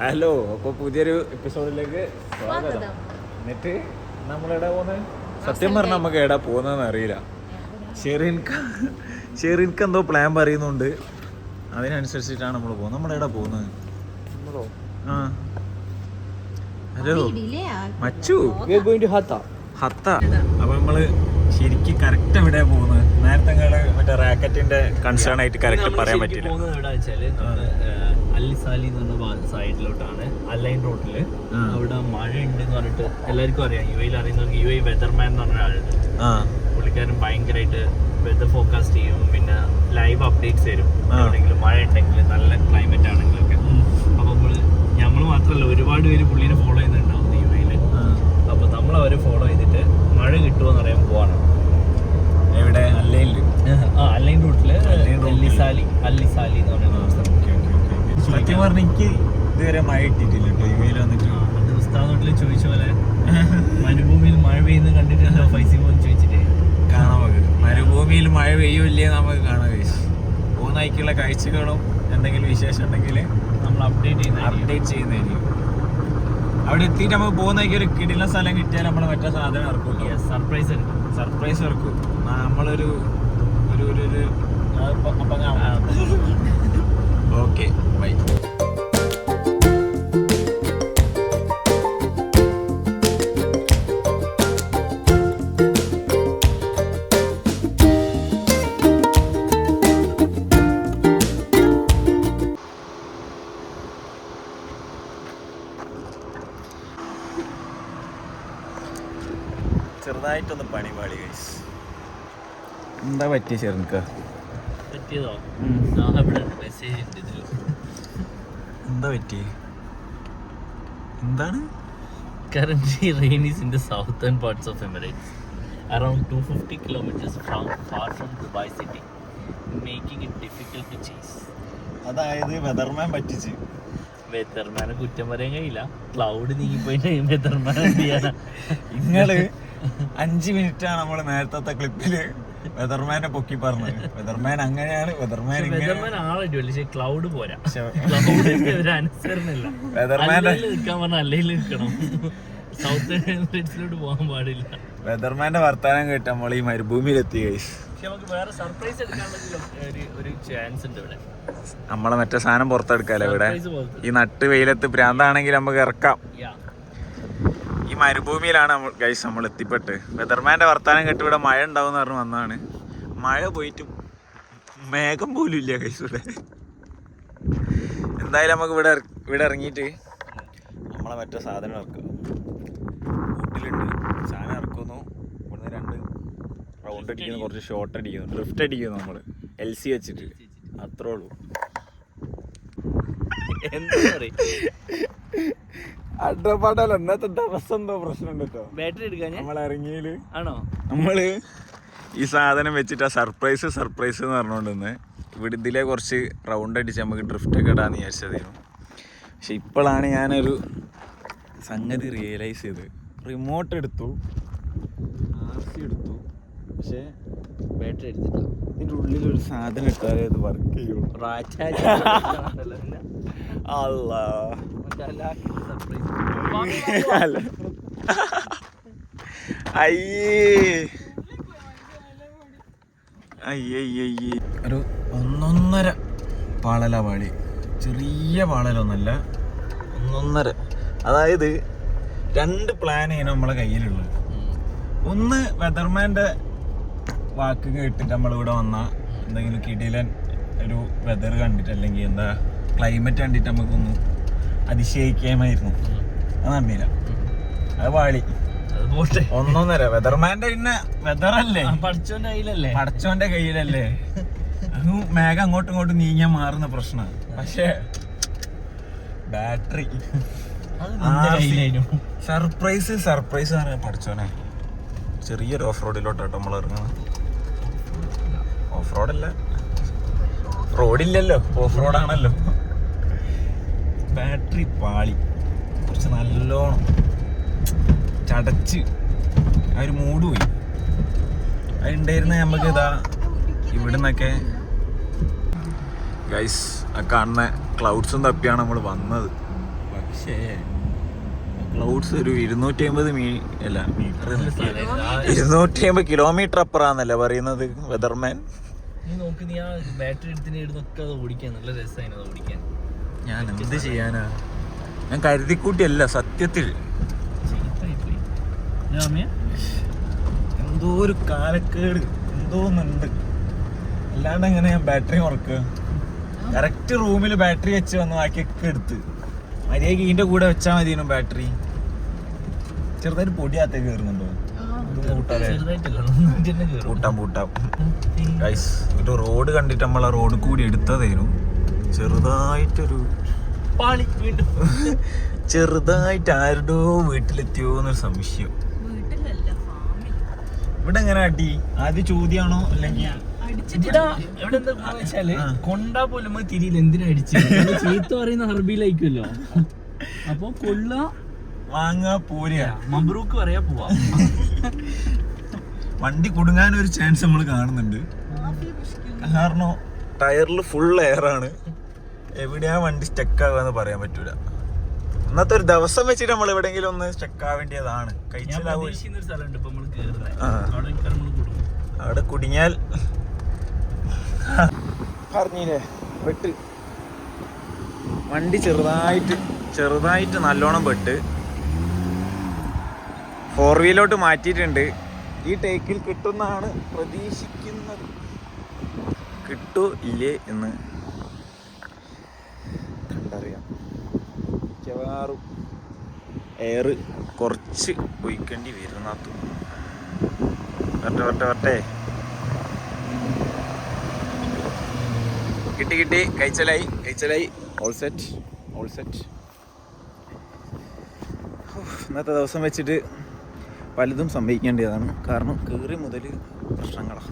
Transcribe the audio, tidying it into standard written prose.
Hello, അപ്പോൾ പുതിയൊരു എപ്പിസോഡിലേക്ക് സ്വാഗതം. എന്നിട്ട് നമ്മളിവിടെ പോകുന്നത് സത്യം പറഞ്ഞാൽ നമുക്ക് എവിടെ പോകുന്നതെന്ന് അറിയില്ല. ഷെറിൻക്ക് എന്തോ പ്ലാൻ പറയുന്നുണ്ട്, അതിനനുസരിച്ചിട്ടാണ് നമ്മൾ പോകുന്നത്. നമ്മളെവിടെ പോകുന്നത്? ആ ഹലോ മച്ചു, ഹത്ത. അപ്പൊ നമ്മള് ശരിക്കും കറക്റ്റ് എവിടെയാ പോകുന്നത്? നേരത്തെ മറ്റേ റാക്കറ്റിന്റെ കൺസേൺ ആയിട്ട് കറക്റ്റ് പറയാൻ പറ്റില്ല. അല്ലിസാലി എന്ന് പറഞ്ഞ സൈഡിലോട്ടാണ്, അലൈൻ റോഡില്. അവിടെ മഴ ഉണ്ട് എന്ന് പറഞ്ഞിട്ട് എല്ലാവർക്കും അറിയാം. യുഎയിൽ അറിയുന്നവർക്ക് യുഎ വെതർമാൻ എന്ന് പറഞ്ഞ ആളുണ്ട്. പുള്ളിക്കാരൻ ഭയങ്കരമായിട്ട് വെതർ ഫോർകാസ്റ്റ് ചെയ്യും, പിന്നെ ലൈവ് അപ്ഡേറ്റ്സ് തരും. എവിടെയെങ്കിലും മഴ ഉണ്ടെങ്കിൽ, നല്ല ക്ലൈമറ്റ് ആണെങ്കിലൊക്കെ. അപ്പൊ നമ്മൾ മാത്രമല്ല, ഒരുപാട് പേര് പുള്ളിനെ ഫോളോ ചെയ്യുന്നുണ്ടാവും യുഎയില്. അപ്പൊ നമ്മൾ അവരെ ഫോളോ ചെയ്തിട്ട് മഴ കിട്ടുമോന്ന് അറിയാൻ പോവാണ്. എവിടെ? അല്ലൈനില്. അലൈൻ റൂട്ടില് അല്ലിസാലി എന്ന് പറയുന്ന. സത്യം പറഞ്ഞ എനിക്ക് ഇതുവരെ മഴ കിട്ടിയിട്ടില്ല കേട്ടോ യുഎയിൽ വന്നിട്ട്. ഉസ്താദോട്ടില് ചോദിച്ച പോലെ മരുഭൂമിയിൽ മഴ പെയ്യുന്നത് കണ്ടിട്ടുണ്ടോ പൈസ പോലും ചോദിച്ചിട്ടേ കാണാൻ നമുക്ക്. മരുഭൂമിയിൽ മഴ പെയ്യൂല്ലേ നമുക്ക് കാണാൻ കഴിയും. പോകുന്നതിക്കുള്ള കാഴ്ചകളും എന്തെങ്കിലും വിശേഷം ഉണ്ടെങ്കിൽ നമ്മൾ അപ്ഡേറ്റ് ചെയ്യുന്നതായിരിക്കും. അവിടെ എത്തിയിട്ട് നമുക്ക് പോകുന്നതിക്ക് ഒരു കിടില സ്ഥലം കിട്ടിയാൽ നമ്മൾ മറ്റേ സാധനം ഇറക്കും. സർപ്രൈസ് ഇറക്കും. നമ്മളൊരു ഓക്കെ ബൈ. ചെറുതായിട്ടൊന്ന് പണി പാളി ഗൈസ്. എന്താ പറ്റിയ ചെറുക്ക? പറ്റിയതോ? മെസ്സേജ് ഉണ്ട് ഇതിൽ. എന്താ പറ്റി? എന്താണ്? Currently rain is in the southern parts of Emirates, around 250 kilometers far from Dubai city, making it difficult to chase. അതായത് വെതർമാൻ പറ്റിച്ച്. വെതർമാനെ കുറ്റം പറയാൻ കഴിയില്ല. ക്ലൗഡ് നീങ്ങിപ്പോയിട്ട് വെതർമാൻ എന്ത് ചെയ്യാനാ? നിങ്ങള് 5 മിനിറ്റാണ് നമ്മള് നേരത്തെ ക്ലിപ്പില് വെതർമാനെ പൊക്കി പറഞ്ഞത്. വെതർമാൻ അങ്ങനെയാണ്, വെതർമാൻ ആളായിട്ട് പക്ഷേ ക്ലൗഡ് പോരാ. ക്ലൗഡിന്റെ ഒരു അനുസരണല്ല. വെതർമാന്റെ നിൽക്കാൻ പറഞ്ഞാൽ അല്ലെങ്കിൽ നിൽക്കണം. സൗത്ത് എമിറേറ്റ്സിലോട്ട് പോകാൻ പാടില്ല. വെതർമാന്റെ വർത്താനം കേട്ട് നമ്മൾ ഈ മരുഭൂമിയിലെത്തി ഗൈസ്. പക്ഷെ നമുക്ക് വേറെ സർപ്രൈസ് എടുക്കാനുള്ള ഒരു ചാൻസ് ഉണ്ട് ഇവിടെ. നമ്മളെ മറ്റേ സാധനം പുറത്തെടുക്കാല്ലോ ഇവിടെ. ഈ നട്ട് വെയിലത്ത് പ്രാന്താണെങ്കിൽ നമുക്ക് ഇറക്കാം. ഈ മരുഭൂമിയിലാണ് ഗൈസ് നമ്മൾ എത്തിപ്പെട്ട്. വെതർമാന്റെ വർത്താനം കേട്ട് ഇവിടെ മഴ ഉണ്ടാവും എന്ന് പറഞ്ഞ് വന്നതാണ്. മഴ പോയിട്ട് മേഘം പോലും ഇല്ല ഗൈസ് ഇവിടെ. എന്തായാലും നമുക്ക് ഇവിടെ ഇറങ്ങിയിട്ട് നമ്മളെ മറ്റേ സാധനം ഇറക്കും. കൂട്ടിലുണ്ട് സാധനം ഇറക്കുന്നു. ഇവിടുന്ന് 2 റൗണ്ട് അടിക്കുന്നു, കുറച്ച് ഷോട്ട് അടിക്കുന്നു, ഡ്രിഫ്റ്റ് അടിക്കുന്നു നമ്മൾ LC വെച്ചിട്ട്. അത്രേ ഉള്ളൂ. എന്താ പറയും അഡ്രപ്പാടല്ല. ഇന്നത്തെ ദിവസം എന്തോ പ്രശ്നം കേട്ടോ. ബാറ്ററി എടുക്കാൻ നമ്മൾ ഇറങ്ങിയില് ആണോ നമ്മള് ഈ സാധനം വെച്ചിട്ട് സർപ്രൈസ് എന്ന് പറഞ്ഞുകൊണ്ടിരുന്നത്. ഇവിടെ ഇതിലെ കുറച്ച് റൗണ്ട് അടിച്ച് നമുക്ക് ഡ്രിഫ്റ്റ് ഒക്കെ ഇടാന്ന് വിചാരിച്ചതായിരുന്നു. പക്ഷെ ഇപ്പോഴാണ് ഞാനൊരു സംഗതി റിയലൈസ് ചെയ്ത്. റിമോട്ട് എടുത്തു, RC എടുത്തു, പക്ഷെ ബാറ്ററി എടുത്തില്ല. ഇതിൻ്റെ ഉള്ളിലൊരു സാധനം ഇട്ടാലേ അത് വർക്ക് ചെയ്യുള്ളൂ. അല്ലാ ഒരു 1.5 പാളല പാളി. ചെറിയ പാളലൊന്നല്ല, 1.5. അതായത് 2 പ്ലാനാണ് നമ്മളെ കയ്യിലുള്ളത്. ഒന്ന് വെതർമാൻ്റെ വാക്ക് കേട്ടിട്ട് നമ്മളിവിടെ വന്നാൽ എന്തെങ്കിലും കിടിലൻ ഒരു വെതർ കണ്ടിട്ട്, അല്ലെങ്കിൽ എന്താ ക്ലൈമറ്റ് കണ്ടിട്ട് നമുക്കൊന്ന് അതിശയിക്കാമായിരുന്നു. അത് നടന്നില്ല. അത് പാളി. 1.5 വെതർമാന്റെ പിന്നെ വെതറല്ലേ, പടച്ചോന്റെ കയ്യിലല്ലേ. അത് മേഘം അങ്ങോട്ടും ഇങ്ങോട്ടും നീങ്ങാൻ മാറുന്ന പ്രശ്നമാണ്. പക്ഷേ ബാറ്ററി സർപ്രൈസ് പറയാൻ പടച്ചോനെ. ചെറിയൊരു ഓഫ് റോഡിലോട്ടോ നമ്മൾ ഇറങ്ങണം. ഓഫ് റോഡല്ല, റോഡില്ലല്ലോ, ഓഫ് റോഡാണല്ലോ. ബാറ്ററി പാളി. കുറച്ച് നല്ലോണം ചടച്ച് ആ ഒരു മൂഡ് പോയി. അതുണ്ടായിരുന്ന നമുക്ക് ഇതാ ഇവിടുന്നൊക്കെ ഗൈസ് ആ കാണുന്ന ക്ലൗഡ്സും തപ്പിയാണ് നമ്മൾ വന്നത്. ക്ലൗഡ്സ് ഒരു 250 അല്ല മീറ്റർ 250 കിലോമീറ്റർ അപ്പുറാന്നല്ലേ പറയുന്നത് വെതർമാൻ. നീ നോക്ക്, നീ ആ ബാറ്ററി എടുത്തിന് ഇടുന്നൊക്കെ അത് ഓടിക്കാൻ നല്ല രസമായി അത് ഓടിക്കാൻ. ഞാൻ എന്ത് ചെയ്യാനാ, ഞാൻ കരുതിക്കൂട്ടിയല്ല സത്യത്തിൽ. എന്തോ ഒരു കാലക്കേട് എന്തോന്നുണ്ട്, അല്ലാണ്ട് എങ്ങനെ ഞാൻ ബാറ്ററി ഉറക്കുക. കറക്റ്റ് റൂമിൽ ബാറ്ററി വെച്ച് വന്ന് ബാക്കിയൊക്കെ എടുത്ത് മര്യാദക്ക് ഇതിന്റെ കൂടെ വെച്ചാൽ മതിയോ ബാറ്ററി. ചെറുതായിട്ട് പൊടിയാത്തേ കയറുന്നുണ്ടോ? പൂട്ടാം ഗൈസ്. ഒരു റോഡ് കണ്ടിട്ട് നമ്മൾ ആ റോഡ് കൂടി എടുത്തതേനു. ചെറുതായിട്ട് ആരുടോ വീട്ടിലെത്തിയോ എന്നൊരു സംശയം. ഇവിടെ എങ്ങനെ അടി? ആദ്യം ചോദ്യാണോ അല്ലെങ്കിൽ ഇവിടെ എന്താ വെച്ചാല് കൊണ്ടാ പോലും തിരിയില്ല എന്തിനാ അടിച്ചു ചീത്ത പറയുന്ന ഹർബിയിലായിരിക്കുമല്ലോ. അപ്പൊ കൊള്ള വാങ്ങാ പോരാ മബ്രൂക്ക് പറയാ പോവാ. വണ്ടി കുടുങ്ങാനൊരു ചാൻസ് നമ്മൾ കാണുന്നുണ്ട്. കാരണം ടയറിൽ ഫുൾ എയറാണ്. എവിടെയാ വണ്ടി സ്റ്റക്ക് ആകാന്ന് പറയാൻ പറ്റൂല. ഇന്നത്തെ ഒരു ദിവസം വെച്ചിട്ട് നമ്മൾ എവിടെയെങ്കിലും ഒന്ന് സ്റ്റക്ക് ആവേണ്ടതാണ്. അവിടെ കുടുങ്ങിയാൽ പറഞ്ഞില്ലേ പെട്ട്. വണ്ടി ചെറുതായിട്ട് നല്ലോണം പെട്ട് 4 വീലോട്ട് മാറ്റിയിട്ടുണ്ട്. ഈ ടേക്കിൽ കിട്ടുന്നാണ് പ്രതീക്ഷിക്കുന്നത്. കിട്ടൂ ഇല്ലേ എന്ന് കണ്ടറിയാം. മിക്കവാറും എയർ കുറച്ച് ഒഴിക്കേണ്ടി വരുന്നത്തു. വരട്ടെ കിട്ടി കഴിച്ചലായി. All set. ഇന്നത്തെ ദിവസം വെച്ചിട്ട് പലതും സംഭവിക്കേണ്ടതാണ്. കാരണം കയറി മുതൽ പ്രശ്നങ്ങളാണ്.